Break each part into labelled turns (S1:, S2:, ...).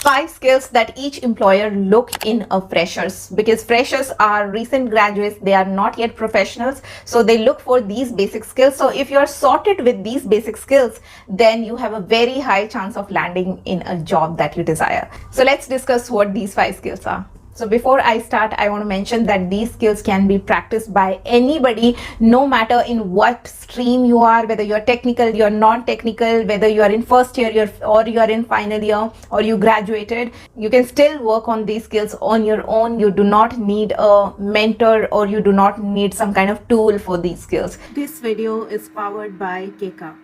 S1: 5 skills that each employer look in a freshers, because freshers are recent graduates, they are not yet professionals, so they look for these basic skills. So if you're sorted with these basic skills, then you have a very high chance of landing in a job that you desire. So let's discuss what these 5 skills are. So before I start, I want to mention that these skills can be practiced by anybody, no matter in what stream you are, whether you're technical, you're non-technical, whether you are in first year or you're in final year, or you graduated. You can still work on these skills on your own. You do not need a mentor, or you do not need some kind of tool for these skills.
S2: This video is powered by Keka.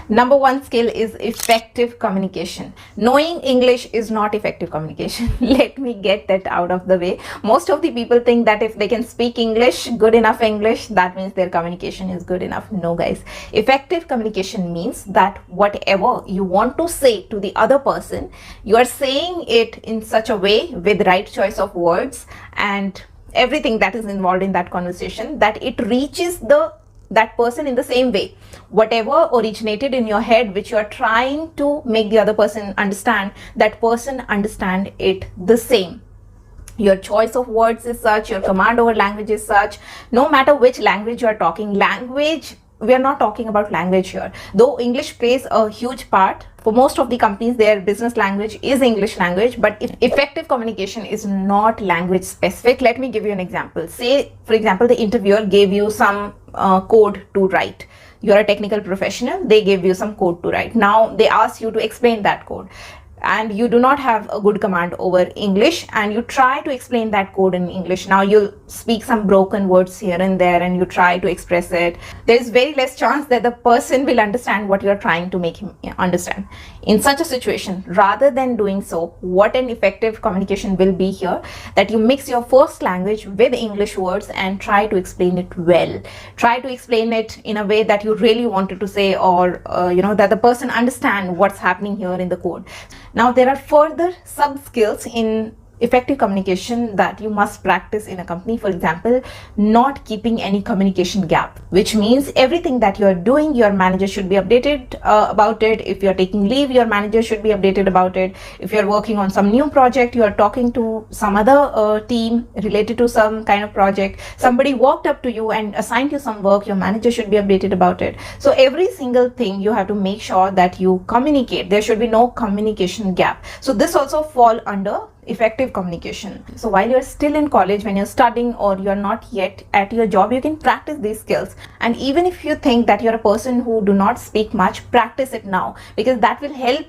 S1: Number 1 skill is effective communication. Knowing English is not effective communication. Let me get that out of the way. Most of the people think that if they can speak English, good enough English, that means their communication is good enough. No guys. Effective communication means that whatever you want to say to the other person, you are saying it in such a way with right choice of words and everything that is involved in that conversation, that it reaches that person in the same way. Whatever originated in your head, which you are trying to make the other person understand, that person understand it the same. Your choice of words is such, your command over language is such. No matter which language you are talking, we are not talking about language here. Though English plays a huge part, for most of the companies, their business language is English language, but if effective communication is not language specific. Let me give you an example. Say, for example, the interviewer gave you some code to write. You're a technical professional, they gave you some code to write. Now they ask you to explain that code, and you do not have a good command over English, and you try to explain that code in English. Now you'll speak some broken words here and there, and you try to express it. There is very less chance that the person will understand what you're trying to make him understand. In such a situation, rather than doing so, what an effective communication will be here, that you mix your first language with English words and try to explain it well. Try to explain it in a way that you really wanted to say, or that the person understand what's happening here in the code. Now there are further sub skills in effective communication that you must practice in a company. For example, not keeping any communication gap, which means everything that you are doing, your manager should be updated about it. If you're taking leave, your manager should be updated about it. If you're working on some new project, you are talking to some other team related to some kind of project, somebody walked up to you and assigned you some work, your manager should be updated about it. So every single thing you have to make sure that you communicate. There should be no communication gap. So this also fall under effective communication. So while you're still in college, when you're studying, or you're not yet at your job, you can practice these skills. And even if you think that you're a person who do not speak much, practice it now, because that will help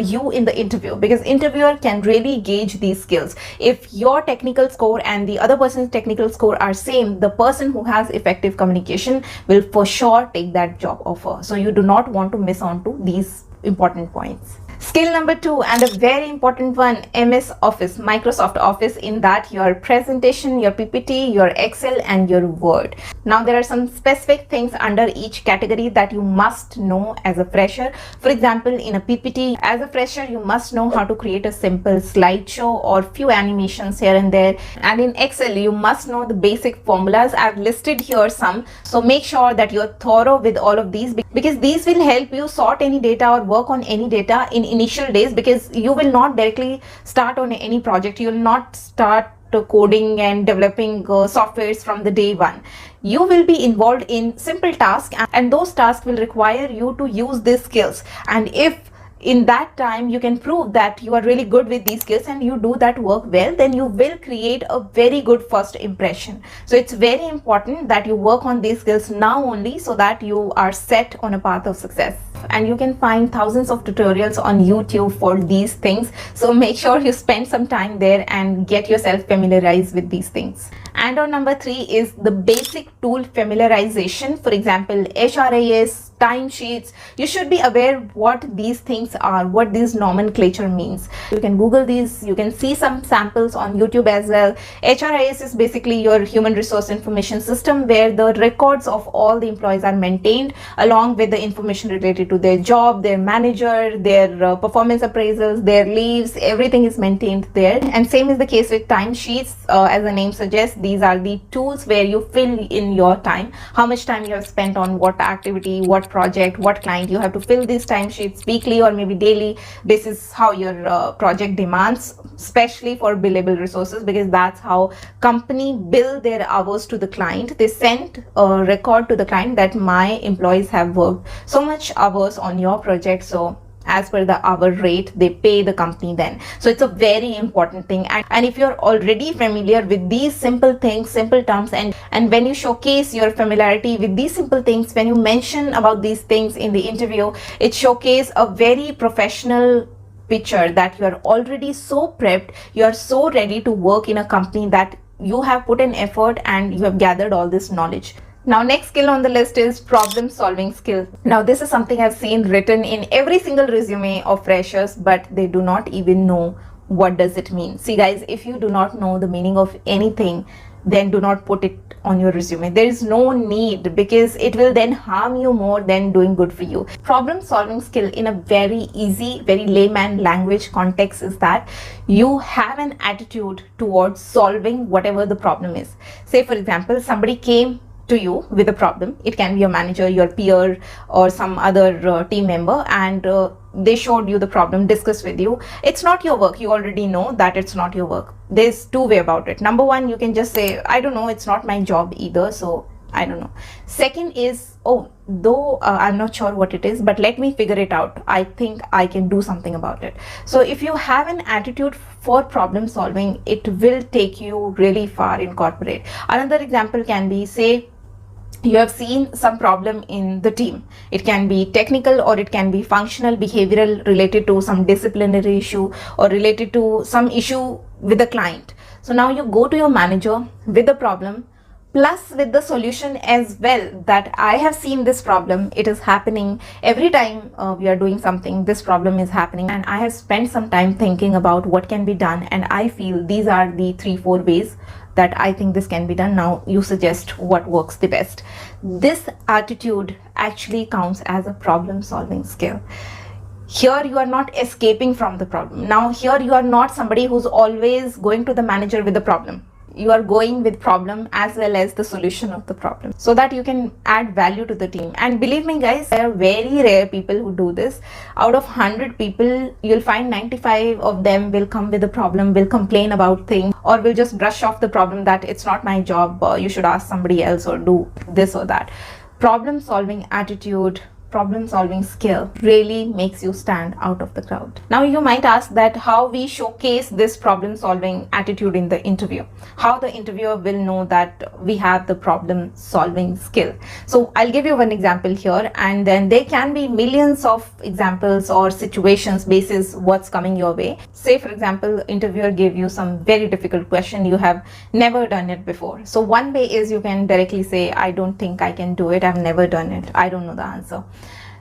S1: you in the interview, because interviewer can really gauge these skills. If your technical score and the other person's technical score are same, the person who has effective communication will for sure take that job offer. So you do not want to miss on to these important points. Skill number 2, and a very important one, MS Office, Microsoft Office, in that your presentation, your PPT, your Excel and your Word. Now there are some specific things under each category that you must know as a fresher. For example, in a PPT, as a fresher, you must know how to create a simple slideshow or few animations here and there. And in Excel, you must know the basic formulas. I've listed here some. So make sure that you're thorough with all of these, because these will help you sort any data or work on any data in initial days, because you will not directly start on any project. You will not start coding and developing softwares from the day one. You will be involved in simple tasks, and those tasks will require you to use these skills. And if in that time you can prove that you are really good with these skills and you do that work well, then you will create a very good first impression. So it's very important that you work on these skills now only, so that you are set on a path of success. And you can find thousands of tutorials on YouTube for these things, so make sure you spend some time there and get yourself familiarized with these things. And on number 3 is the basic tool familiarization. For example, HRIS, timesheets. You should be aware what these things are, what this nomenclature means. You can Google these, you can see some samples on YouTube as well. HRIS is basically your human resource information system, where the records of all the employees are maintained, along with the information related to their job, their manager, their performance appraisals, their leaves. Everything is maintained there. And same is the case with timesheets. As the name suggests, these are the tools where you fill in your time, how much time you have spent on what activity, what what project, what client. You have to fill these timesheets weekly or maybe daily. This is how your project demands, especially for billable resources, because that's how company bill their hours to the client. They send a record to the client that my employees have worked so much hours on your project, so as per the hour rate they pay the company then. So it's a very important thing, and if you're already familiar with these simple things, simple terms, and when you showcase your familiarity with these simple things, when you mention about these things in the interview, it showcases a very professional picture that you are already so prepped, you are so ready to work in a company, that you have put in effort and you have gathered all this knowledge. Now, next skill on the list is problem solving skill. Now, this is something I've seen written in every single resume of freshers, but they do not even know what does it mean. See guys, if you do not know the meaning of anything, then do not put it on your resume. There is no need, because it will then harm you more than doing good for you. Problem solving skill in a very easy, very layman language context is that you have an attitude towards solving whatever the problem is. Say for example, somebody came to you with a problem. It can be your manager, your peer, or some other team member, and they showed you the problem, discussed with you. It's not your work. You already know that it's not your work. There's two ways about it. Number one, you can just say, I don't know, it's not my job either, so I don't know. Second is, oh, though I'm not sure what it is, but let me figure it out. I think I can do something about it. So if you have an attitude for problem solving, it will take you really far in corporate. Another example can be, say, you have seen some problem in the team. It can be technical or it can be functional, behavioral, related to some disciplinary issue or related to some issue with the client. So now you go to your manager with the problem plus with the solution as well, that I have seen this problem. It is happening every time we are doing something. This problem is happening and I have spent some time thinking about what can be done, and I feel these are the 3-4 ways that I think this can be done. Now you suggest what works the best. This attitude actually counts as a problem solving skill. Here you are not escaping from the problem. Now here you are not somebody who's always going to the manager with the problem. You are going with problem as well as the solution of the problem, so that you can add value to the team. And believe me guys, there are very rare people who do this. Out of 100 people, you'll find 95 of them will come with a problem, will complain about things, or will just brush off the problem that it's not my job, you should ask somebody else or do this or that. Problem solving attitude, problem solving skill really makes you stand out of the crowd. Now you might ask that how we showcase this problem solving attitude in the interview, how the interviewer will know that we have the problem solving skill. So I'll give you one example here, and then there can be millions of examples or situations basis what's coming your way. Say for example, interviewer gave you some very difficult question, you have never done it before. So one way is you can directly say, I don't think I can do it, I've never done it, I don't know the answer.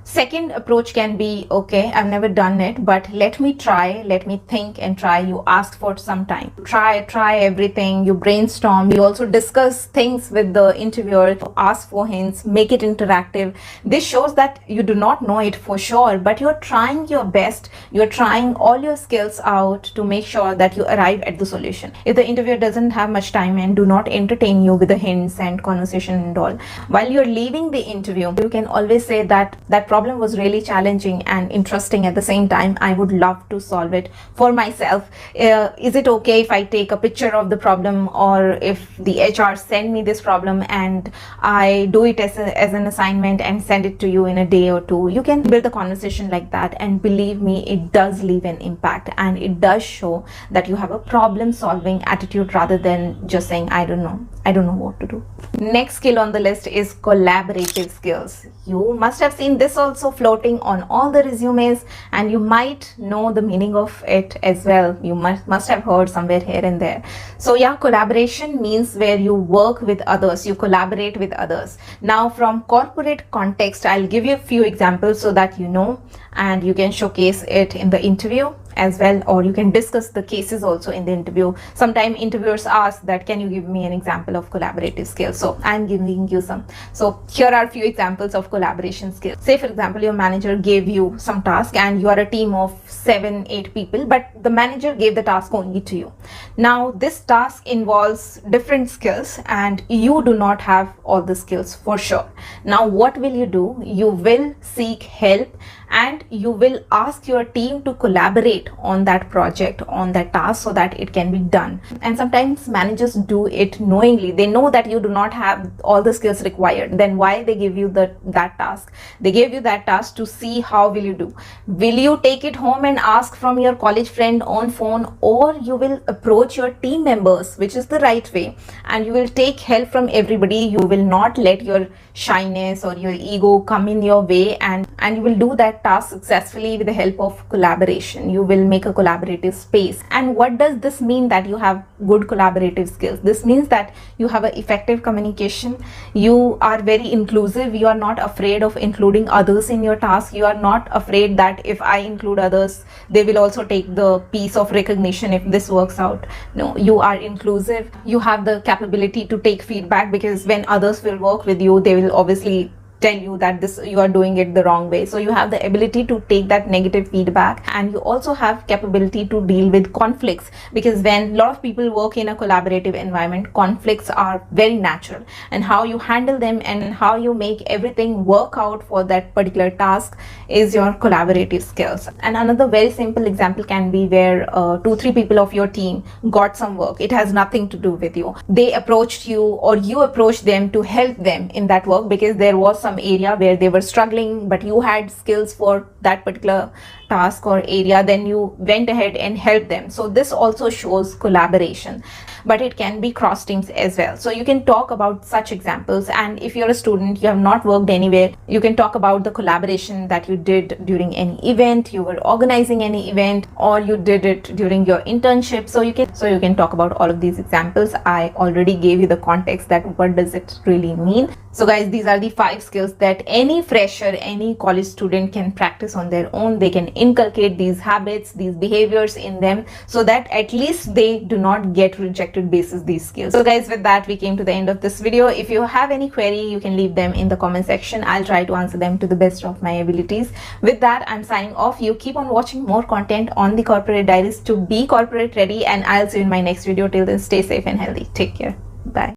S1: Second approach can be, okay, I've never done it, but let me try, let me think and try. You ask for some time. Try everything. You brainstorm. You also discuss things with the interviewer, ask for hints, make it interactive. This shows that you do not know it for sure, but you're trying your best. You're trying all your skills out to make sure that you arrive at the solution. If the interviewer doesn't have much time and do not entertain you with the hints and conversation and all, while you're leaving the interview, you can always say that problem was really challenging and interesting at the same time. I would love to solve it for myself. Is it okay if I take a picture of the problem, or if the HR send me this problem and I do it as an assignment and send it to you in a day or two? You can build a conversation like that, and believe me, it does leave an impact and it does show that you have a problem solving attitude rather than just saying, I don't know what to do. Next skill on the list is collaborative skills. You must have seen this also floating on all the resumes, and you might know the meaning of it as well. You must have heard somewhere here and there. So yeah, collaboration means where you work with others, you collaborate with others. Now from corporate context, I'll give you a few examples so that you know and you can showcase it in the interview. as well, or you can discuss the cases also in the interview. Sometimes interviewers ask that, can you give me an example of collaborative skills? So I'm giving you some. So here are a few examples of collaboration skills. Say for example, your manager gave you some task and you are a team of 7-8 people, but the manager gave the task only to you. Now this task involves different skills and you do not have all the skills for sure. Now what will you do? You will seek help and you will ask your team to collaborate on that project, on that task, so that it can be done. And sometimes managers do it knowingly. They know that you do not have all the skills required. Then why they give you that task? They gave you that task to see how will you do. Will you take it home and ask from your college friend on phone, or you will approach your team members, which is the right way, and you will take help from everybody. You will not let your shyness or your ego come in your way, and you will do that task successfully with the help of collaboration. You will make a collaborative space. And what does this mean that you have good collaborative skills? This means that you have an effective communication. You are very inclusive. You are not afraid of including others in your task. You are not afraid that if I include others, they will also take the piece of recognition if this works out. No, you are inclusive. You have the capability to take feedback, because when others will work with you, they will obviously tell you that this you are doing it the wrong way. So you have the ability to take that negative feedback, and you also have capability to deal with conflicts, because when a lot of people work in a collaborative environment, conflicts are very natural, and how you handle them and how you make everything work out for that particular task is your collaborative skills. And another very simple example can be where 2-3 people of your team got some work. It has nothing to do with you. They approached you or you approached them to help them in that work, because there was some area where they were struggling, but you had skills for that particular task or area. Then you went ahead and helped them. So this also shows collaboration, but it can be cross teams as well. So you can talk about such examples. And if you're a student, you have not worked anywhere, you can talk about the collaboration that you did during any event, you were organizing any event, or you did it during your internship. So you can talk about all of these examples. I already gave you the context that what does it really mean. So guys, these are the 5 skills that any fresher, any college student can practice on their own. They can inculcate these habits, these behaviors in them, so that at least they do not get rejected basis these skills. So guys, with that we came to the end of this video. If you have any query, you can leave them in the comment section. I'll try to answer them to the best of my abilities. With that, I'm signing off. You keep on watching more content on the Corporate Diaries to be corporate ready, and I'll see you in my next video. Till then, stay safe and healthy. Take care. Bye.